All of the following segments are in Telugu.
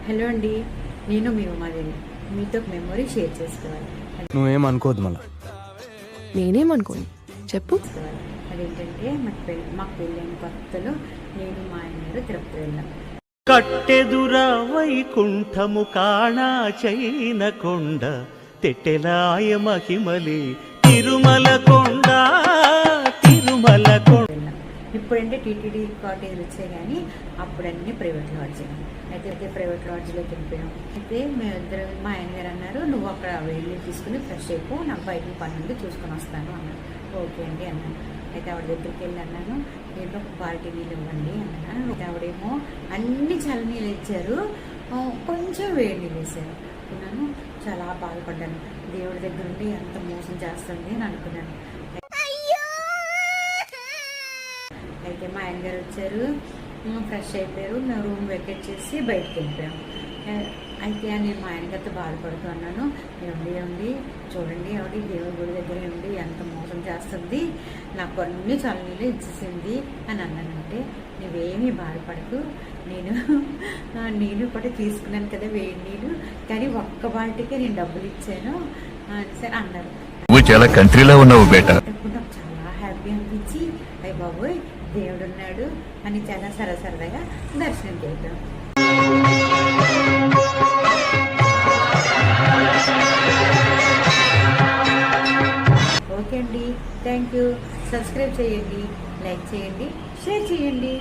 హలో అండి, నేను మీ ఉమాదేవి. మీతో మెమొరీ షేర్ చేసుకోవాలి. నువ్వేమనుకోవద్దు మళ్ళా. నేనేమనుకోను, చెప్పు. అదేంటంటే మాకు పెళ్ళైన కొత్తలో నేను మా ఆయన గారు తిరుపతి వెళ్ళాం. కట్టెదుర వైకుంఠము కాణా చైన కొండ తెట్టెలాయ మహిమలి తిరుమల కొండ తిరుమల కొండ. ఇప్పుడంటే టీటీడీ కాటేజ్ వచ్చాయి, కానీ అప్పుడన్నీ ప్రైవేట్ లాడ్జ్. అయితే ప్రైవేట్ లాడ్జ్లోకి వెళ్ళిపోయాం. అయితే మేమిద్దరు, మా ఆయన గారు అన్నారు, నువ్వు అక్కడ వెళ్ళి తీసుకుని ఫ్రెష్ అయిపో, నాకు బయటకు పని నుండి చూసుకొని వస్తాను అన్నాను. ఓకే అండి అన్నాను. అయితే ఆవిడ దగ్గరికి వెళ్ళి అన్నాను, నేను ఒక బాల్టీ నీళ్ళు ఇవ్వండి అన్నాను. అయితే ఆవిడేమో అన్ని చల్లనీళ్ళు ఇచ్చారు, కొంచెం వేడి నీళ్ళు వేసారు. అనుకున్నాను, చాలా బాధపడ్డాను. దేవుడి దగ్గర ఉండి ఎంత మోసం చేస్తుంది అని అనుకున్నాను. అయితే మా ఆయన గారు వచ్చారు, ఫ్రెష్ అయిపోయారు, నా రూమ్ వెకేట్ చేసి బయటకు వెళ్ళిపోయాం. అయితే నేను మా ఆయన గారితో బాధపడుతూ అన్నాను, ఏమండి చూడండి, ఆవిడ దేవుడి గుడి దగ్గర ఉండి ఎంత మోసం చేస్తుంది, నాకు అన్ని చల్లనీళ్ళు ఇచ్చేసింది అని అన్నానంటే, నువ్వేమీ బాధపడకు, నేను కూడా తీసుకున్నాను కదా వేడి నీళ్ళు, కానీ ఒక్క బాల్టీకే నేను డబ్బులు ఇచ్చాను సరే అన్నారు. చాలా కంట్రీలో ఉన్నావు బేట. నాకు చాలా హ్యాపీ అనిపించి, అయ్య బాబోయ్ దేవుడు ఉన్నాడు అని చాలా సరదాగా దర్శనం చేద్దాం. ఓకే అండి, థ్యాంక్ యూ. సబ్స్క్రైబ్ చేయండి, లైక్ చేయండి, షేర్ చేయండి.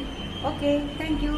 Okay, thank you.